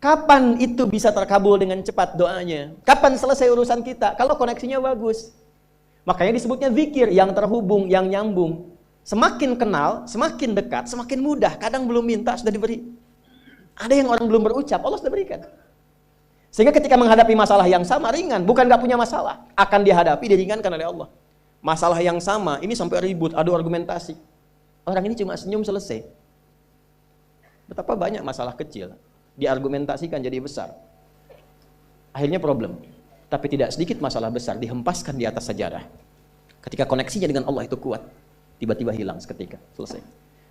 Kapan itu bisa terkabul dengan cepat doanya? Kapan selesai urusan kita? Kalau koneksinya bagus. Makanya disebutnya zikir, yang terhubung, yang nyambung. Semakin kenal, semakin dekat, semakin mudah. Kadang belum minta, sudah diberi. Ada yang orang belum berucap, Allah sudah berikan. Sehingga ketika menghadapi masalah yang sama, ringan. Bukan gak punya masalah. Akan dihadapi, diringankan oleh Allah. Masalah yang sama, ini sampai ribut, adu argumentasi. Orang ini cuma senyum selesai. Betapa banyak masalah kecil diargumentasikan jadi besar. Akhirnya problem. Tapi tidak sedikit masalah besar dihempaskan di atas sajadah. Ketika koneksinya dengan Allah itu kuat, tiba-tiba hilang seketika, selesai.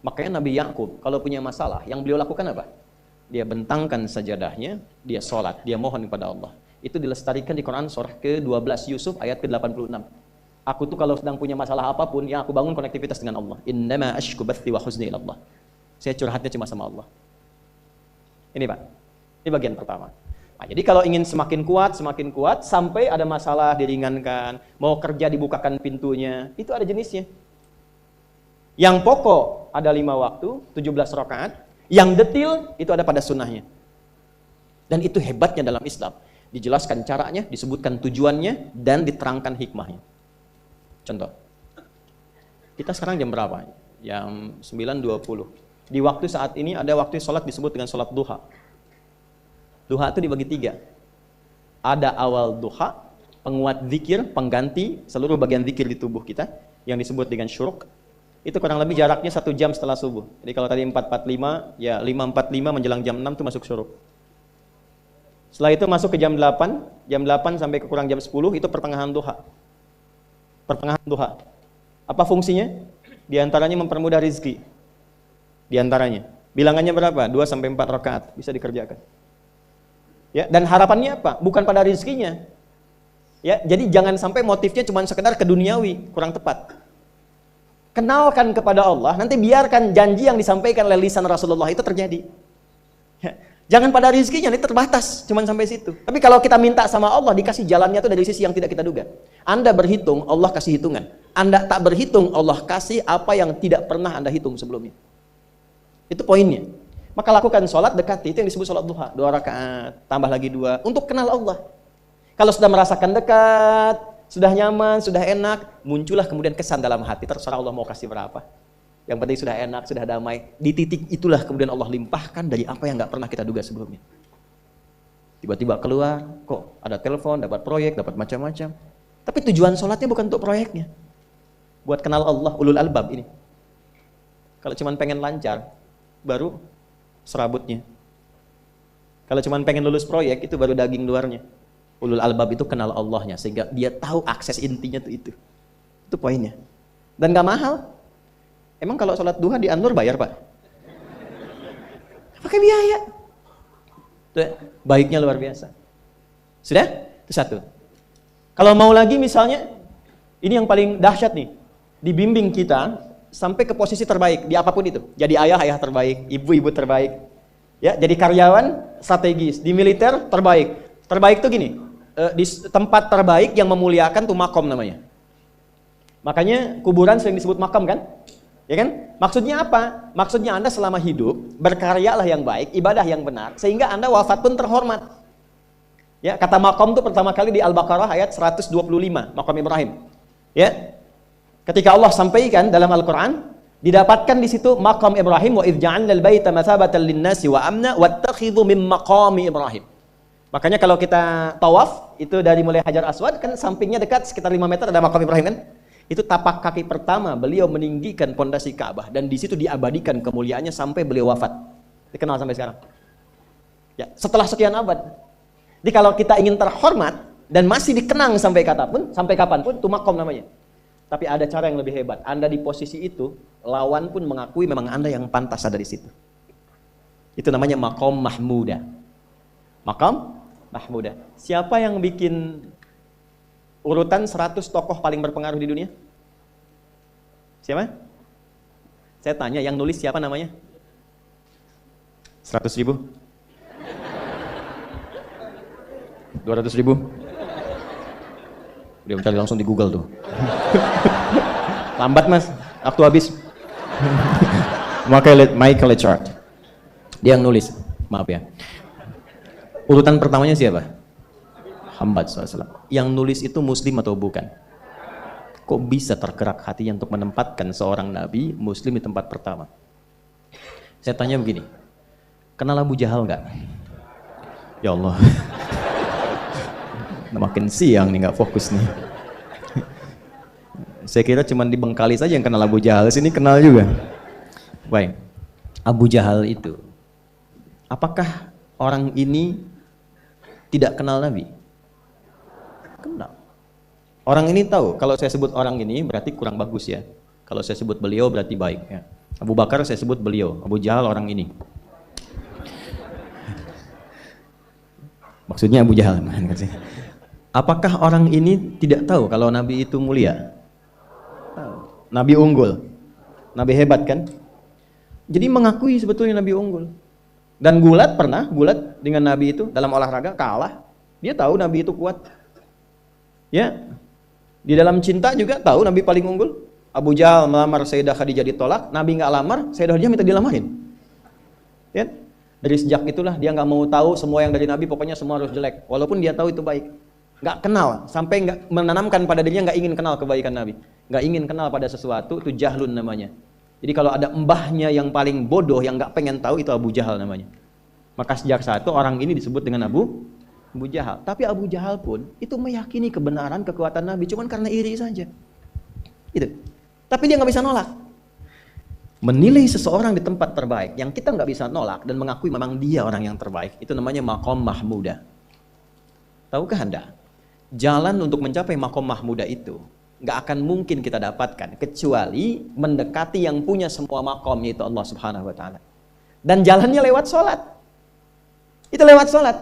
Makanya Nabi Yakub kalau punya masalah, yang beliau lakukan apa? Dia bentangkan sajadahnya, dia sholat, dia mohon kepada Allah. Itu dilestarikan di Quran surah ke-12 Yusuf ayat ke-86. Aku tuh kalau sedang punya masalah apapun, yang aku bangun konektivitas dengan Allah. Innama ashku bathi wa huzni ilallah. Saya curhatnya cuma sama Allah. Ini Pak, ini bagian pertama. Nah, jadi kalau ingin semakin kuat, sampai ada masalah diringankan, mau kerja dibukakan pintunya, itu ada jenisnya. Yang pokok ada 5 waktu, 17 rakaat. Yang detil itu ada pada sunnahnya. Dan itu hebatnya dalam Islam. Dijelaskan caranya, disebutkan tujuannya, dan diterangkan hikmahnya. Contoh, kita sekarang jam berapa? Jam 9.20. Di waktu saat ini ada waktu sholat disebut dengan sholat duha. Duha itu dibagi 3. Ada awal duha, penguat zikir, pengganti seluruh bagian zikir di tubuh kita, yang disebut dengan syuruk. Itu kurang lebih jaraknya 1 jam setelah subuh. Jadi kalau tadi 4.45, ya 5.45 menjelang jam 6 itu masuk syuruk. Setelah itu masuk ke jam 8 sampai ke kurang jam 10 itu pertengahan duha. Pertengahan duha. Apa fungsinya? Di antaranya mempermudah rizki. Di antaranya. Bilangannya berapa? 2 sampai 4 rakaat bisa dikerjakan. Ya, dan harapannya apa? Bukan pada rizkinya. Ya, jadi jangan sampai motifnya cuma sekedar ke duniawi, kurang tepat. Kenalkan kepada Allah, nanti biarkan janji yang disampaikan oleh lisan Rasulullah itu terjadi. Ya, jangan pada rizkinya, ini terbatas, cuma sampai situ. Tapi kalau kita minta sama Allah, dikasih jalannya itu dari sisi yang tidak kita duga. Anda berhitung, Allah kasih hitungan. Anda tak berhitung, Allah kasih apa yang tidak pernah Anda hitung sebelumnya. Itu poinnya. Maka lakukan sholat, dekati, itu yang disebut sholat duha. 2 rakaat, tambah lagi 2, untuk kenal Allah. Kalau sudah merasakan dekat, sudah nyaman, sudah enak, muncullah kemudian kesan dalam hati, terserah Allah mau kasih berapa. Yang penting sudah enak, sudah damai. Di titik itulah kemudian Allah limpahkan dari apa yang gak pernah kita duga sebelumnya. Tiba-tiba keluar, kok ada telepon, dapat proyek, dapat macam-macam. Tapi tujuan sholatnya bukan untuk proyeknya. Buat kenal Allah, ulul albab ini. Kalau cuma pengen lancar, baru serabutnya. Kalau cuma pengen lulus proyek, itu baru daging luarnya. Ulul albab itu kenal Allahnya, sehingga dia tahu akses intinya tuh itu. Itu poinnya. Dan gak mahal. Emang kalau sholat duha di Anur bayar Pak? Pakai biaya. Tuh, baiknya luar biasa. Sudah? Itu satu. Kalau mau lagi misalnya, ini yang paling dahsyat nih. Dibimbing kita sampai ke posisi terbaik di apapun itu. Jadi ayah terbaik, ibu terbaik. Ya, jadi karyawan strategis, di militer terbaik. Terbaik tuh gini, di tempat terbaik yang memuliakan tuh makom namanya. Makanya kuburan sering disebut makam kan? Ya kan? Maksudnya apa? Maksudnya Anda selama hidup berkaryalah yang baik, ibadah yang benar, sehingga Anda wafat pun terhormat. Ya, kata makom itu pertama kali di Al-Baqarah ayat 125, makom Ibrahim. Ya. Ketika Allah sampaikan dalam Al-Qur'an, didapatkan di situ makom Ibrahim, wa idz ja'alnal baita matsabatan lin-nasi wa amna wattakhidhu min maqami Ibrahim. Makanya kalau kita tawaf, itu dari mulai Hajar Aswad kan sampingnya dekat sekitar 5 meter ada makam Ibrahim kan? Itu tapak kaki pertama beliau meninggikan pondasi Ka'bah dan di situ diabadikan kemuliaannya sampai beliau wafat. Dikenal sampai sekarang. Ya, setelah sekian abad. Jadi kalau kita ingin terhormat dan masih dikenang sampai kapanpun, itu makom namanya. Tapi ada cara yang lebih hebat. Anda di posisi itu, lawan pun mengakui memang Anda yang pantas ada di situ. Itu namanya makom mahmudah. Makom mahmudah. Siapa yang bikin urutan 100 tokoh paling berpengaruh di dunia? Siapa? Saya tanya, yang nulis siapa namanya? 100.000? 200.000? Dia mencari langsung di Google tuh. Lambat mas, waktu habis. Michael Richard. Dia yang nulis, maaf ya. Urutan pertamanya siapa? Muhammad SAW. Yang nulis itu muslim atau bukan? Kok bisa tergerak hatinya untuk menempatkan seorang nabi muslim di tempat pertama? Saya tanya begini, kenal Abu Jahal nggak? Ya Allah, makin siang nih, nggak fokus nih. Saya kira cuma di Bengkali saja yang kenal Abu Jahal, sini kenal juga. Baik, Abu Jahal itu, apakah orang ini tidak kenal Nabi? Kenal. Orang ini tahu, kalau saya sebut orang ini berarti kurang bagus ya. Kalau saya sebut beliau berarti baik ya. Abu Bakar saya sebut beliau, Abu Jahal orang ini. Maksudnya Abu Jahal. Apakah orang ini tidak tahu kalau Nabi itu mulia? Tahu. Nabi unggul. Nabi hebat kan? Jadi mengakui sebetulnya Nabi unggul. Dan gulat dengan Nabi itu dalam olahraga kalah. Dia tahu Nabi itu kuat. Ya. Di dalam cinta juga tahu Nabi paling unggul. Abu Jahal melamar Sayyidah Khadijah ditolak, Nabi nggak lamar, Sayyidah Khadijah minta dilamarin. Ya? Dari sejak itulah dia nggak mau tahu semua yang dari Nabi, pokoknya semua harus jelek. Walaupun dia tahu itu baik. Nggak kenal, sampai nggak menanamkan pada dirinya nggak ingin kenal kebaikan Nabi. Nggak ingin kenal pada sesuatu, itu jahlun namanya. Jadi kalau ada mbahnya yang paling bodoh, yang nggak pengen tahu, itu Abu Jahal namanya. Maka sejak saat itu orang ini disebut dengan Abu Jahal. Tapi Abu Jahal pun itu meyakini kebenaran, kekuatan Nabi, cuman karena iri saja. Gitu. Tapi dia nggak bisa nolak. Menilai seseorang di tempat terbaik yang kita nggak bisa nolak dan mengakui memang dia orang yang terbaik, itu namanya maqam mahmudah. Tahukah Anda? Jalan untuk mencapai maqam mahmudah itu nggak akan mungkin kita dapatkan kecuali mendekati yang punya semua maqam, yaitu Allah Subhanahu wa taala. Dan jalannya lewat sholat. Itu lewat sholat.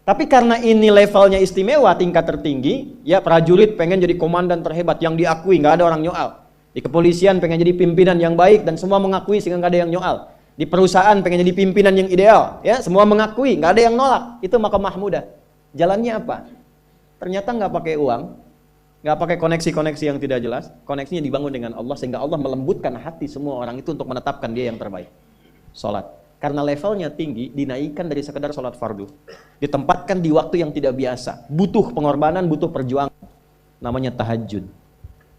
Tapi karena ini levelnya istimewa, tingkat tertinggi, ya prajurit pengen jadi komandan terhebat yang diakui, nggak ada orang nyoal. Di kepolisian pengen jadi pimpinan yang baik dan semua mengakui sehingga nggak ada yang nyoal. Di perusahaan pengen jadi pimpinan yang ideal, ya semua mengakui, nggak ada yang nolak. Itu maqam mahmudah. Jalannya apa? Ternyata nggak pakai uang, nggak pakai koneksi-koneksi yang tidak jelas. Koneksinya dibangun dengan Allah sehingga Allah melembutkan hati semua orang itu untuk menetapkan dia yang terbaik. Sholat. Karena levelnya tinggi, dinaikkan dari sekedar sholat fardu. Ditempatkan di waktu yang tidak biasa. Butuh pengorbanan, butuh perjuangan. Namanya tahajud.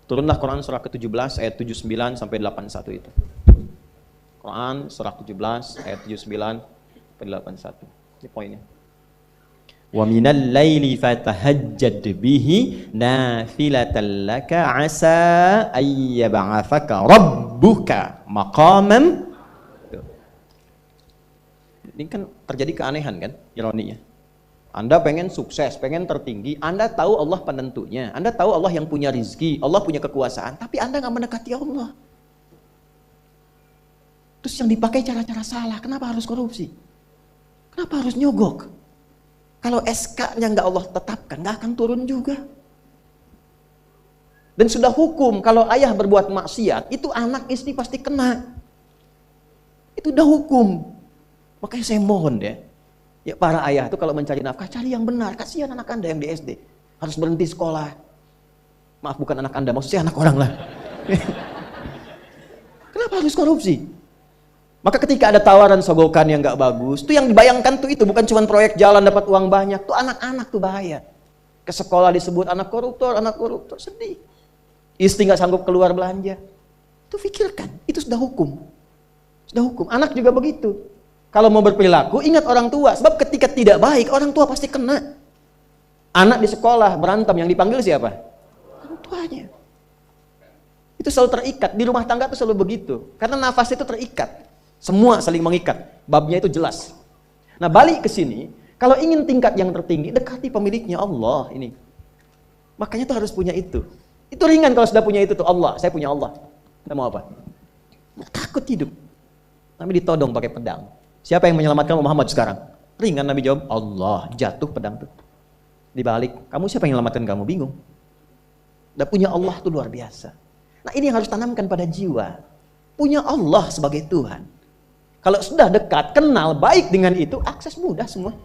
Turunlah Quran surah ke-17 ayat 79 sampai 81 itu. Quran surah 17 ayat 79 sampai 81. Ini poinnya. Wa minal laili fatahajjad bihi nafilatan laka asa ayyab'atsaka rabbuka maqaman. Ini kan terjadi keanehan kan, ironinya. Anda pengen sukses, pengen tertinggi, Anda tahu Allah penentunya, Anda tahu Allah yang punya rizki, Allah punya kekuasaan, tapi Anda nggak mendekati Allah. Terus yang dipakai cara-cara salah, kenapa harus korupsi? Kenapa harus nyogok? Kalau SK-nya nggak Allah tetapkan, nggak akan turun juga. Dan sudah hukum, kalau ayah berbuat maksiat, itu anak istri pasti kena. Itu udah hukum. Makanya saya mohon deh, ya para ayah itu kalau mencari nafkah, cari yang benar. Kasihan anak Anda yang di SD, harus berhenti sekolah. Maaf, bukan anak Anda, maksudnya anak orang lah. Kenapa harus korupsi? Maka ketika ada tawaran sogokan yang gak bagus, tuh yang dibayangkan tuh itu bukan cuma proyek jalan dapat uang banyak, tuh anak-anak tuh bahaya. Ke sekolah disebut anak koruptor, sedih. Istri gak sanggup keluar belanja. Itu pikirkan, itu sudah hukum. Sudah hukum, anak juga begitu. Kalau mau berperilaku, ingat orang tua. Sebab ketika tidak baik, orang tua pasti kena. Anak di sekolah berantem, yang dipanggil siapa? Orang tuanya. Itu selalu terikat. Di rumah tangga itu selalu begitu. Karena nafas itu terikat. Semua saling mengikat. Babnya itu jelas. Nah, balik ke sini. Kalau ingin tingkat yang tertinggi, dekati pemiliknya Allah ini. Makanya tuh harus punya itu. Itu ringan kalau sudah punya itu tuh Allah. Saya punya Allah. Kita mau apa? Takut hidup. Tapi ditodong pakai pedang. Siapa yang menyelamatkan Muhammad sekarang? Ringan Nabi jawab, Allah. Jatuh pedang tuh. Dibalik, kamu siapa yang menyelamatkan kamu? Bingung. Dan punya Allah tuh luar biasa. Nah ini yang harus tanamkan pada jiwa. Punya Allah sebagai Tuhan. Kalau sudah dekat, kenal, baik dengan itu, akses mudah semua.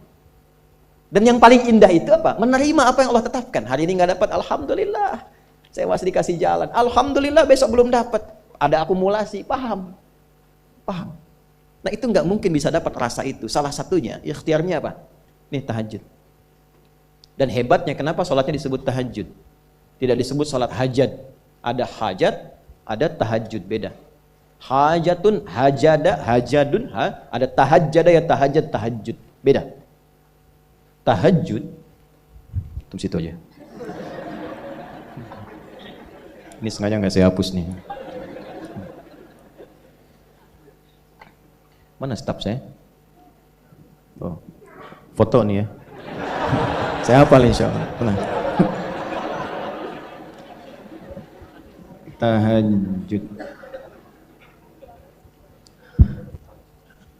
Dan yang paling indah itu apa? Menerima apa yang Allah tetapkan. Hari ini nggak dapat, alhamdulillah. Saya masih dikasih jalan. Alhamdulillah besok belum dapat. Ada akumulasi, paham? Paham. Nah itu nggak mungkin bisa dapat rasa itu. Salah satunya, ikhtiarnya apa? Nih tahajud. Dan hebatnya kenapa sholatnya disebut tahajud? Tidak disebut sholat hajat. Ada hajat, ada tahajud, beda. Hajatun, hajada, hajadun, ada tahajjada ya tahajud, tahajud. Beda. Tahajud, tunggu situ aja. Ini sengaja nggak saya hapus nih. Mana staf saya? Oh, foto nih ya. Saya hafal insya Allah. Tenang. Tahajud.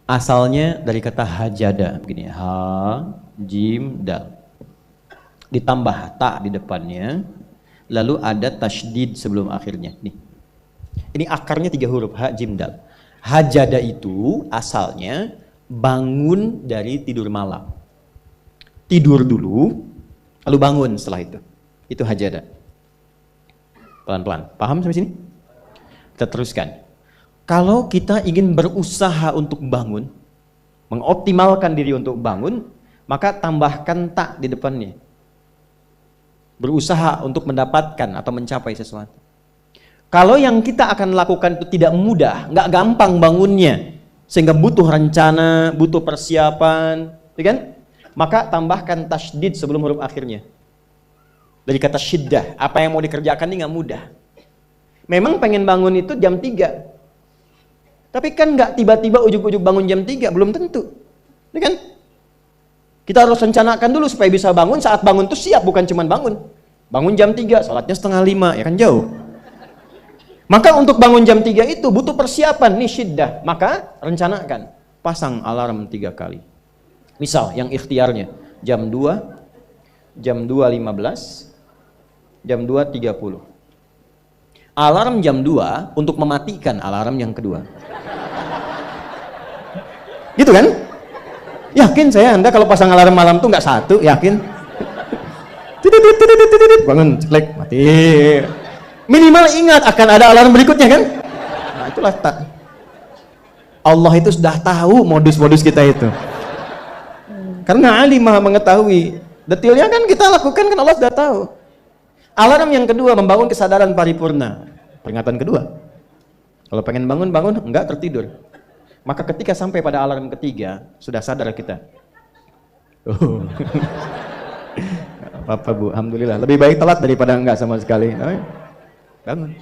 Asalnya dari kata hajada, begini, ha, jim, dal. Ditambah ta di depannya, lalu ada tasydid sebelum akhirnya. Nih. Ini akarnya 3 huruf, ha, jim, dal. Hajada itu asalnya bangun dari tidur malam. Tidur dulu, lalu bangun setelah itu. Itu hajada. Pelan-pelan. Paham sampai sini? Kita teruskan. Kalau kita ingin berusaha untuk bangun, mengoptimalkan diri untuk bangun, maka tambahkan tak di depannya. Berusaha untuk mendapatkan atau mencapai sesuatu. Kalau yang kita akan lakukan itu tidak mudah, nggak gampang bangunnya, sehingga butuh rencana, butuh persiapan, ya kan? Maka tambahkan tasydid sebelum huruf akhirnya. Dari kata syiddah, apa yang mau dikerjakan ini nggak mudah. Memang pengen bangun itu jam 3. Tapi kan nggak tiba-tiba ujuk-ujuk bangun jam 3, belum tentu. Ya kan? Kita harus rencanakan dulu supaya bisa bangun, saat bangun tuh siap, bukan cuma bangun. Bangun jam 3, sholatnya 4:30, ya kan jauh. Maka untuk bangun jam 3 itu butuh persiapan, nih syiddah. Maka rencanakan, pasang alarm 3 kali. Misal yang ikhtiarnya jam 2, jam 2.15, jam 2.30. Alarm jam 2 untuk mematikan alarm yang kedua. Gitu kan? Yakin saya Anda kalau pasang alarm malam tuh nggak satu, yakin? Bangun, ceklek, mati. Minimal ingat akan ada alarm berikutnya kan? Nah itulah tak. Allah itu sudah tahu modus-modus kita itu. Karena Ali Maha mengetahui. Detailnya kan kita lakukan kan Allah sudah tahu. Alarm yang kedua membangun kesadaran paripurna. Peringatan kedua. Kalau pengen bangun, enggak tertidur. Maka ketika sampai pada alarm ketiga, sudah sadar kita. Oh. Apa-apa Bu, alhamdulillah. Lebih baik telat daripada enggak sama sekali. Bangun.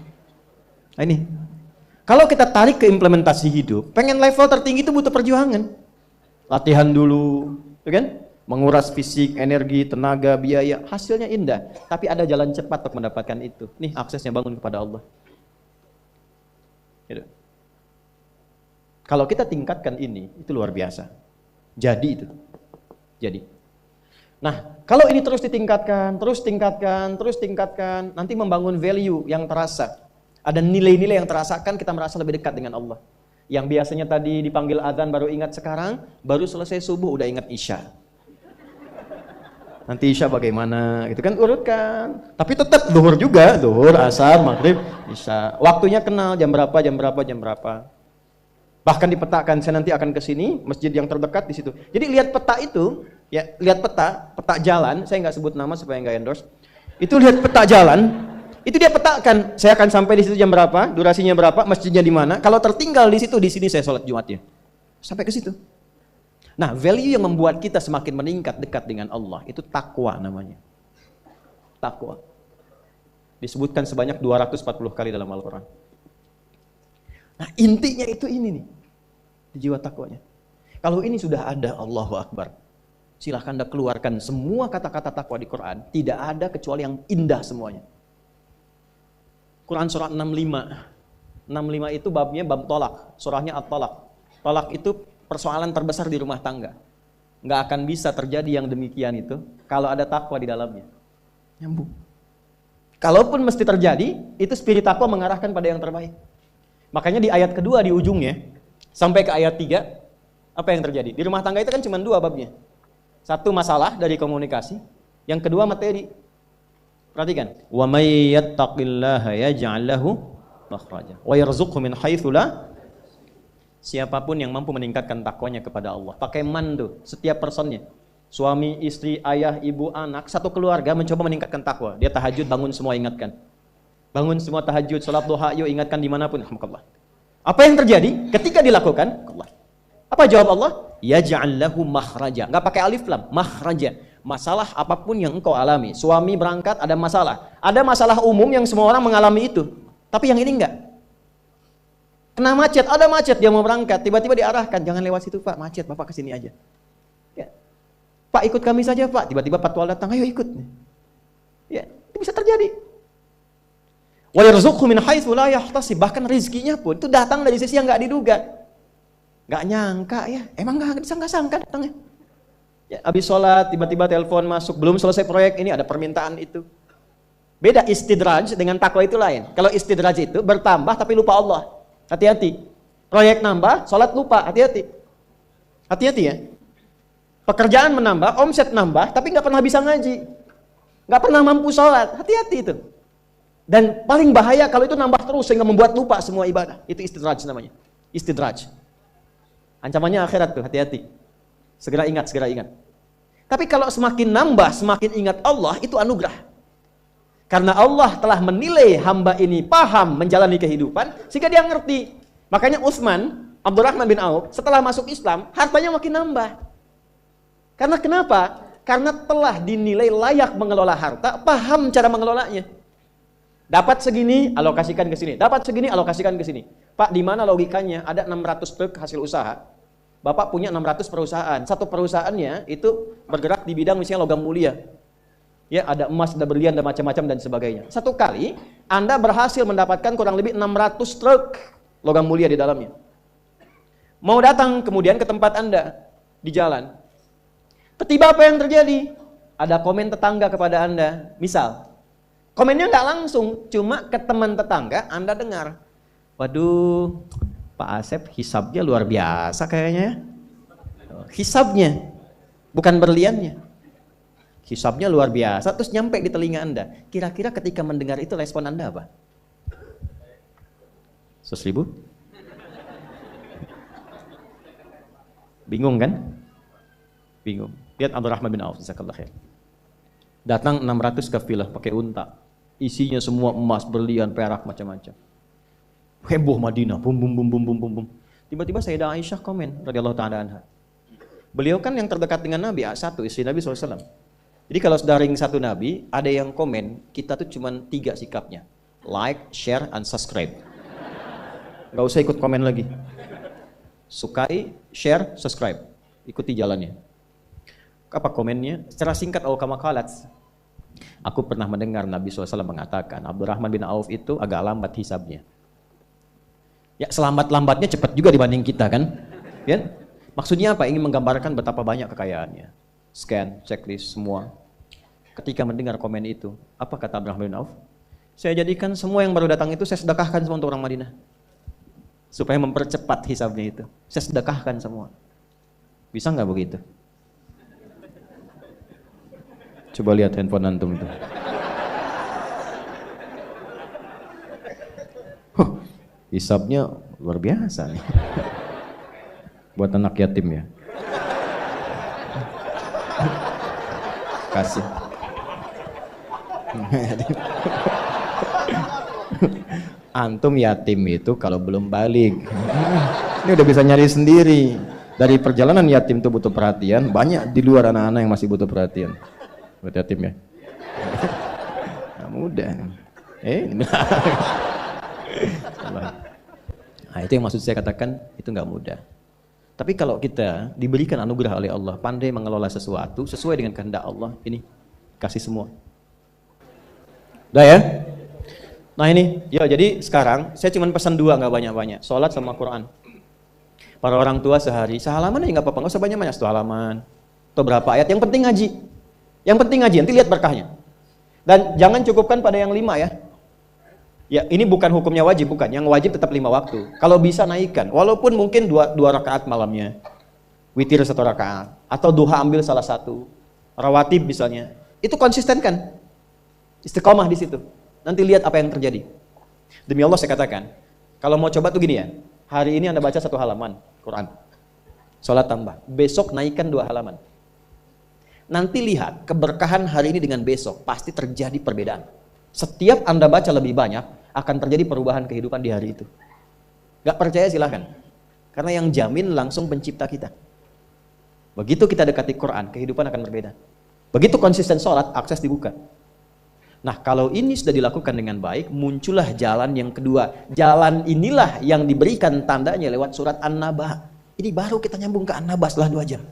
Nah ini. Kalau kita tarik ke implementasi hidup, pengen level tertinggi itu butuh perjuangan. Latihan dulu, ya kan? Menguras fisik, energi, tenaga, biaya, hasilnya indah. Tapi ada jalan cepat untuk mendapatkan itu. Nih aksesnya bangun kepada Allah. Gitu. Kalau kita tingkatkan ini, itu luar biasa. Jadi itu. Jadi. Nah, kalau ini terus ditingkatkan, terus tingkatkan, nanti membangun value yang terasa. Ada nilai-nilai yang terasakan, kita merasa lebih dekat dengan Allah. Yang biasanya tadi dipanggil azan baru ingat sekarang, baru selesai subuh udah ingat isya. Nanti isya bagaimana, gitu kan, urutkan. Tapi tetap zuhur juga, zuhur, asar, maghrib, isya. Waktunya kenal, jam berapa. Bahkan dipetakan, saya nanti akan ke sini, masjid yang terdekat di situ. Jadi lihat peta itu, ya lihat peta jalan, saya nggak sebut nama supaya nggak endorse. Itu lihat peta jalan, itu dia petakan, saya akan sampai di situ jam berapa, durasinya berapa, masjidnya di mana. Kalau tertinggal di situ, di sini saya sholat Jumatnya. Sampai ke situ. Nah, value yang membuat kita semakin meningkat dekat dengan Allah, itu takwa namanya. Takwa. Disebutkan sebanyak 240 kali dalam Al-Quran. Nah, intinya itu ini nih, di jiwa takwanya. Kalau ini sudah ada, Allahu Akbar. Silahkan Anda keluarkan semua kata-kata takwa di Quran. Tidak ada kecuali yang indah semuanya. Quran surah 65. 65 itu babnya bab tolak. Surahnya At-Tolak. Tolak itu persoalan terbesar di rumah tangga. Nggak akan bisa terjadi yang demikian itu kalau ada takwa di dalamnya. Nyambung. Kalaupun mesti terjadi, itu spirit takwa mengarahkan pada yang terbaik. Makanya di ayat kedua di ujungnya, sampai ke ayat 3, apa yang terjadi? Di rumah tangga itu kan cuma 2 babnya. Satu masalah dari komunikasi, yang kedua materi. Perhatikan. Wa may yattaqillaha yaj'al lahu makhraja wa yarzuqhu min haitsu la. Siapapun yang mampu meningkatkan takwanya kepada Allah, pakai man tuh, setiap personnya. Suami, istri, ayah, ibu, anak, satu keluarga mencoba meningkatkan takwa. Dia tahajud, bangun semua ingatkan. Bangun semua tahajud, salat duha, yuk ingatkan dimanapun. Alhamdulillah. Apa yang terjadi ketika dilakukan? Apa jawab Allah? Yaj'al lahu makhraja. Enggak pakai alif lam, makhraja. Masalah apapun yang engkau alami. Suami berangkat ada masalah. Ada masalah umum yang semua orang mengalami itu. Tapi yang ini enggak. Kena macet, ada macet, dia mau berangkat, tiba-tiba diarahkan, jangan lewat situ Pak, macet, Bapak kesini aja. Ya. Pak ikut kami saja Pak, tiba-tiba patwal datang, ayo ikut. Ya, itu bisa terjadi. Wa yarzuqhu min haitsu la yahtasib, bahkan rezekinya pun itu datang dari sisi yang enggak diduga. Enggak nyangka ya, emang enggak disangka-sangka datangnya. Ya, habis sholat, tiba-tiba telepon masuk, belum selesai proyek ini ada permintaan itu. Beda istidraj dengan takwa itu lain. Kalau istidraj itu bertambah tapi lupa Allah. Hati-hati. Proyek nambah, sholat lupa. Hati-hati. Hati-hati ya. Pekerjaan menambah, omset nambah, tapi nggak pernah bisa ngaji. Nggak pernah mampu sholat. Hati-hati itu. Dan paling bahaya kalau itu nambah terus sehingga membuat lupa semua ibadah. Itu istidraj namanya. Istidraj. Ancamannya akhirat tuh, hati-hati. Segera ingat, segera ingat. Tapi kalau semakin nambah, semakin ingat Allah, itu anugerah. Karena Allah telah menilai hamba ini paham menjalani kehidupan, sehingga dia ngerti. Makanya Utsman, Abdurrahman bin Auf, setelah masuk Islam, hartanya makin nambah. Karena kenapa? Karena telah dinilai layak mengelola harta, paham cara mengelolanya. Dapat segini, alokasikan ke sini. Dapat segini, alokasikan ke sini. Pak, di mana logikanya? Ada 600 truk hasil usaha. Bapak punya 600 perusahaan. Satu perusahaannya itu bergerak di bidang misalnya logam mulia. Ya, ada emas, ada berlian, ada macam-macam dan sebagainya. Satu kali Anda berhasil mendapatkan kurang lebih 600 truk logam mulia di dalamnya. Mau datang kemudian ke tempat Anda di jalan. Tiba-tiba apa yang terjadi? Ada komen tetangga kepada Anda. Misal, komennya nggak langsung, cuma ke teman tetangga Anda dengar. Waduh, Pak Asep hisabnya luar biasa kayaknya. Hisabnya, bukan berliannya. Hisabnya luar biasa, terus nyampe di telinga Anda. Kira-kira ketika mendengar itu respon Anda apa? 100.000? Bingung kan? Bingung. Lihat Abdurrahman bin Auf, jazakallah khair. Datang 600 kafilah pakai unta. Isinya semua emas, berlian, perak, macam-macam. Heboh Madinah, bum bum bum bum bum bum bum. Tiba-tiba Sayyidah Aisyah komen radhiyallahu ta'ala anha. Beliau kan yang terdekat dengan Nabi, satu istri Nabi SAW. Jadi kalau sudah ring satu Nabi, ada yang komen, kita tuh cuma 3 sikapnya. Like, share, and subscribe. Gak usah ikut komen lagi. Sukai, share, subscribe. Ikuti jalannya. Apa komennya? Secara singkat, kama qalat. Aku pernah mendengar Nabi SAW mengatakan, Abdurrahman bin Auf itu agak lambat hisabnya. Ya, selambat-lambatnya cepat juga dibanding kita kan? Ya? Maksudnya apa? Ingin menggambarkan betapa banyak kekayaannya. Scan, checklist, semua. Ketika mendengar komen itu, apa kata Abdurrahman bin Auf? Saya jadikan semua yang baru datang itu saya sedekahkan semua untuk orang Madinah. Supaya mempercepat hisabnya itu. Saya sedekahkan semua. Bisa nggak begitu? Coba lihat handphone antum itu. Hisabnya luar biasa nih. Buat anak yatim ya. Kasih. Antum yatim itu kalau belum balik. Ini udah bisa nyari sendiri. Dari perjalanan yatim itu butuh perhatian, banyak di luar anak-anak yang masih butuh perhatian. Buat yatim ya. Nggak mudah. Nah, itu yang maksud saya katakan, itu nggak mudah. Tapi kalau kita diberikan anugerah oleh Allah, pandai mengelola sesuatu sesuai dengan kehendak Allah, ini kasih semua. Udah ya? Nah ini, ya jadi sekarang saya cuma pesan 2, nggak banyak-banyak. Sholat sama Quran. Para orang tua sehari, sehalaman aja nggak apa-apa, nggak usah banyak-banyak, 1 halaman. Atau berapa ayat, yang penting ngaji. Yang penting ngaji, nanti lihat berkahnya. Dan jangan cukupkan pada yang 5 ya. Ya, ini bukan hukumnya wajib, bukan. Yang wajib tetap 5 waktu. Kalau bisa naikkan, walaupun mungkin 2 rakaat malamnya. Witir 1 rakaat. Atau duha ambil salah satu. Rawatib misalnya. Itu konsisten kan? Istiqomah di situ. Nanti lihat apa yang terjadi. Demi Allah saya katakan, kalau mau coba tuh gini ya. Hari ini Anda baca 1 halaman Quran. Sholat tambah. Besok naikkan 2 halaman. Nanti lihat keberkahan hari ini dengan besok pasti terjadi perbedaan. Setiap Anda baca lebih banyak akan terjadi perubahan kehidupan di hari itu. Gak percaya silahkan. Karena yang jamin langsung pencipta kita. Begitu kita dekati Quran, kehidupan akan berbeda. Begitu konsisten sholat, akses dibuka. Nah, kalau ini sudah dilakukan dengan baik, muncullah jalan yang kedua. Jalan inilah yang diberikan tandanya lewat surat An-Naba. Ini baru kita nyambung ke An-Naba setelah 2 jam.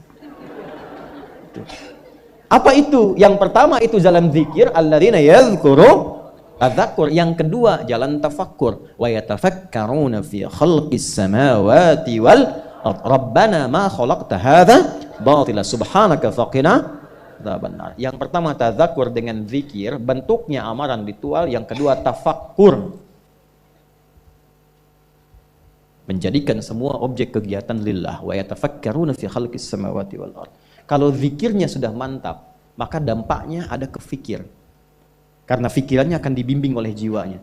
Apa itu? Yang pertama itu jalan zikir, alladzina yadhkuru tadzakur. Yang kedua jalan tafakkur, wa yatafakkaruna fi khalqis samawati wal ard. Rabbana ma khalaqta hadza batila subhanaka faqina benar. Yang pertama tadzakur dengan zikir, bentuknya amaran ritual. Yang kedua tafakkur, menjadikan semua objek kegiatan lillah. Wa yatafakkaruna fi khalqis samawati wal ard. Kalau zikirnya sudah mantap, maka dampaknya ada ke fikir. Karena fikirannya akan dibimbing oleh jiwanya.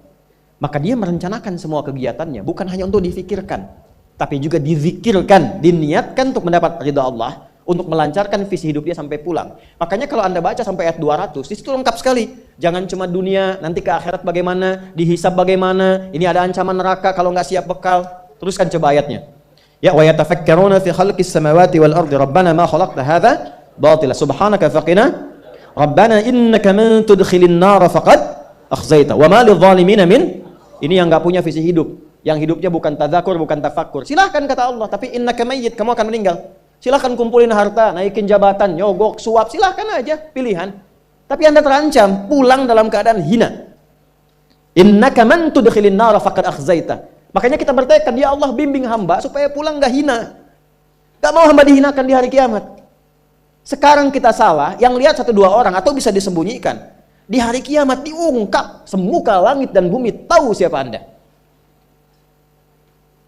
Maka dia merencanakan semua kegiatannya bukan hanya untuk difikirkan, tapi juga dizikirkan, diniatkan untuk mendapat ridha Allah, untuk melancarkan visi hidup dia sampai pulang. Makanya kalau Anda baca sampai ayat 200, di situ lengkap sekali. Jangan cuma dunia, nanti ke akhirat bagaimana, dihisab bagaimana, ini ada ancaman neraka kalau nggak siap bekal. Teruskan coba ayatnya. Ya, wa yatafakkaruna fi khalqis samawati wal ardi rabbana ma khalaqta hadza batila subhanaka faqina rabbana innaka man tudkhilin nar faqad akhzaita wa ma lidh-dhalimin min. Ini yang nggak punya visi hidup, yang hidupnya bukan tadzakur, bukan tafakkur. Silahkan kata Allah, tapi innaka mayyit, kamu akan meninggal. Silahkan kumpulin harta, naikin jabatan, nyogok, suap, silahkan aja, pilihan. Tapi Anda terancam pulang dalam keadaan hina. Innaka man tudkhilin nar faqad akhzaita. Makanya kita bertekad, ya Allah bimbing hamba supaya pulang gak hina. Gak mau hamba dihinakan di hari kiamat. Sekarang kita salah, yang lihat 1-2 orang atau bisa disembunyikan. Di hari kiamat diungkap, semuka langit dan bumi tahu siapa Anda.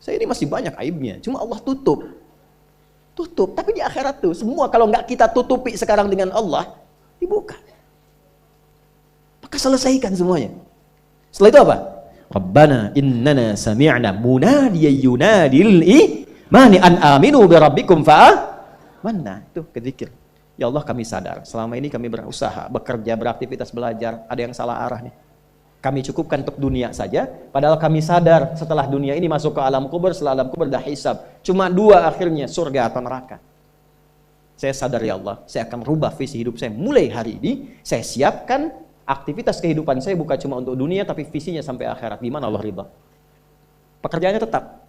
Saya ini masih banyak aibnya, cuma Allah tutup. Tutup, tapi di akhirat tuh semua kalau nggak kita tutupi sekarang dengan Allah, dibuka. Maka selesaikan semuanya. Setelah itu apa? Rabbana innana sami'na munadiyan yunadi lil imani an aminu bi rabbikum fa'amanna. Itu kezikir. Ya Allah, kami sadar selama ini kami berusaha, bekerja, beraktivitas, belajar, ada yang salah arah nih. Kami cukupkan untuk dunia saja, padahal kami sadar setelah dunia ini masuk ke alam kubur, setelah alam kubur dah hisab. Cuma 2 akhirnya, surga atau neraka. Saya sadar ya Allah, saya akan rubah visi hidup saya mulai hari ini. Saya siapkan aktivitas kehidupan saya bukan cuma untuk dunia, tapi visinya sampai akhirat. Gimana Allah ridha? Pekerjaannya tetap.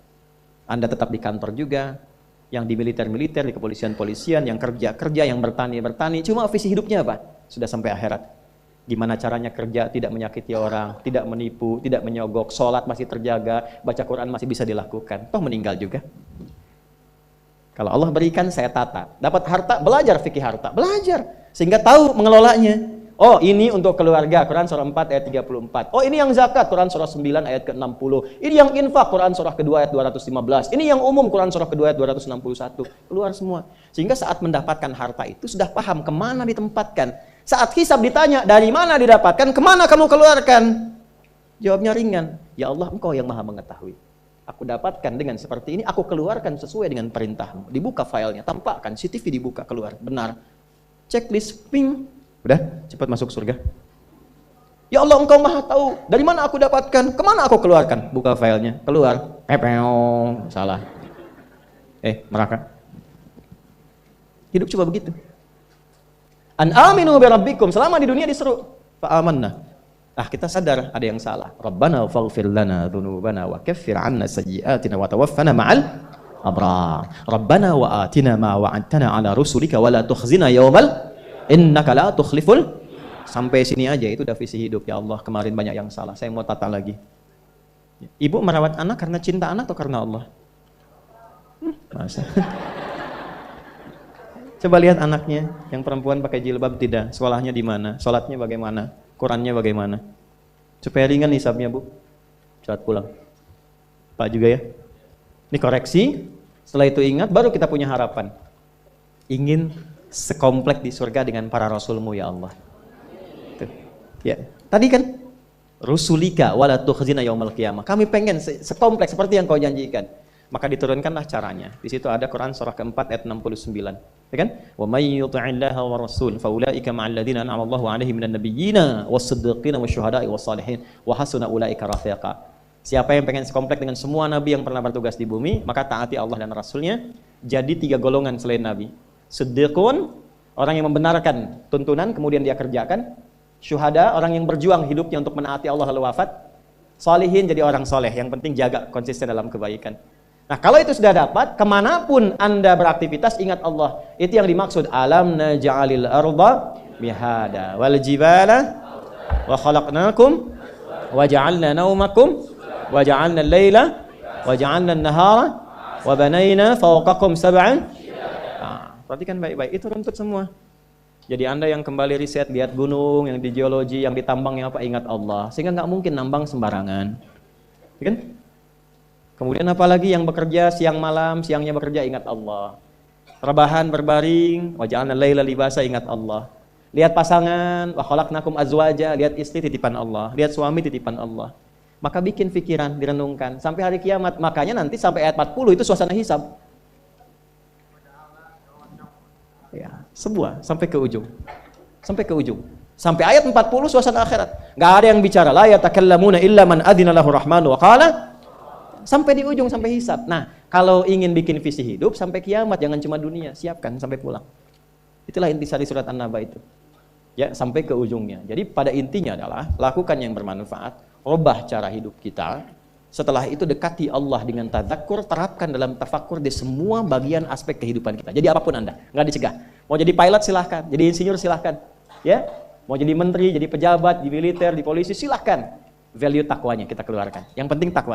Anda tetap di kantor juga, yang di militer-militer, di kepolisian-polisian, yang kerja-kerja, yang bertani-bertani. Cuma visi hidupnya apa? Sudah sampai akhirat. Gimana caranya kerja tidak menyakiti orang, tidak menipu, tidak menyogok, sholat masih terjaga, baca Quran masih bisa dilakukan. Toh meninggal juga. Kalau Allah berikan, saya tata. Dapat harta, belajar fikih harta. Belajar. Sehingga tahu mengelolanya. Oh, ini untuk keluarga, Quran surah 4 ayat 34. Oh, ini yang zakat, Quran surah 9 ayat ke-60. Ini yang infak, Quran surah kedua ayat 215. Ini yang umum, Quran surah kedua ayat 261. Keluar semua. Sehingga saat mendapatkan harta itu sudah paham kemana ditempatkan. Saat hisab ditanya, dari mana didapatkan, kemana kamu keluarkan? Jawabnya ringan. Ya Allah, Engkau yang maha mengetahui. Aku dapatkan dengan seperti ini, aku keluarkan sesuai dengan perintahmu. Dibuka filenya, tampakkan, CCTV dibuka, keluar. Benar. Checklist, ping. Udah, cepat masuk surga. Ya Allah, Engkau maha tahu. Dari mana aku dapatkan? Kemana aku keluarkan? Buka filenya, keluar. Salah. Neraka. Hidup coba begitu. An aminu bi rabbikum. Selama di dunia diseru fa'amanna. Kita sadar ada yang salah. Rabbana faghfir lana dzunubana wa kaffir 'anna sayyi'atina wa tawaffana ma'al abrar. Rabbana wa atina ma wa'adtana 'ala rusulika wa la tukhzina yaumal innaka la tukhliful. Sampai sini aja itu udah visi hidup. Ya Allah, kemarin banyak yang salah. Saya mau tata lagi. Ibu merawat anak karena cinta anak atau karena Allah? Masa? Coba lihat anaknya, yang perempuan pakai jilbab tidak, sekolahnya di mana, sholatnya bagaimana, Qurannya bagaimana. Supaya ringan hisabnya, Bu. Cepat pulang. Pak juga ya. Ini koreksi, setelah itu ingat, baru kita punya harapan. Ingin sekomplek di surga dengan para rasulmu ya Allah. Tuh. Ya. Tadi kan, rusulika wala tukhzina yaumal qiyamah. Kami pengen sekomplek seperti yang kau janjikan. Maka diturunkanlah caranya. Di situ ada Quran surah keempat ayat 69. Ya kan? Wa may yuti'illaha wa rasul fa ulaika ma'al ladzina an'ama Allahu 'alaihim minan nabiyyina was-siddiqina wasyuhada'i was-salihin wa hasuna ulaika rafiqa. Siapa yang pengen sekomplek dengan semua nabi yang pernah bertugas di bumi, maka taati Allah dan Rasulnya. Jadi 3 golongan selain nabi. Siddiqun, orang yang membenarkan tuntunan kemudian dia kerjakan. Syuhada, orang yang berjuang hidupnya untuk menaati Allah lalu wafat. Salihin, jadi orang soleh, yang penting jaga konsisten dalam kebaikan. Nah, kalau itu sudah dapat, kemanapun Anda beraktivitas, ingat Allah. Itu yang dimaksud, alam naj'alil arda mihada wal jibala wa khalaqnakum wa ja'alna naumakum wa ja'alna al-laila wa ja'alna an-nahara wa banayna fawqakum sab'an. Nah, perhatikan baik-baik, itu runtut semua. Jadi Anda yang kembali riset, lihat gunung, yang di geologi, yang ditambang, yang apa, ingat Allah. Sehingga nggak mungkin nambang sembarangan. Ya kan? Kemudian apalagi yang bekerja siang malam, siangnya bekerja, ingat Allah. Rebahan, berbaring, wa ja'alna laila libasa, ingat Allah. Lihat pasangan, wa khalaqnakum azwaja, lihat istri titipan Allah, lihat suami titipan Allah. Maka bikin pikiran, direnungkan. Sampai hari kiamat, makanya nanti sampai ayat 40 itu suasana hisab. Ya, sebuah sampai ke ujung. Sampai ke ujung. Sampai ayat 40 suasana akhirat. Enggak ada yang bicara, la yatakallamuna illa man adzina lahu rahmanu wa qala. Sampai di ujung, sampai hisab. Nah, kalau ingin bikin visi hidup sampai kiamat, jangan cuma dunia, siapkan sampai pulang. Itulah intisari surat An-Naba itu. Ya, sampai ke ujungnya. Jadi pada intinya adalah lakukan yang bermanfaat, rubah cara hidup kita. Setelah itu dekati Allah dengan tadzakkur, terapkan dalam tafakkur di semua bagian aspek kehidupan kita. Jadi apapun Anda, nggak dicegah. Mau jadi pilot silahkan, jadi insinyur silahkan, ya. Mau jadi menteri, jadi pejabat, di militer, di polisi silahkan. Value takwanya kita keluarkan. Yang penting takwanya.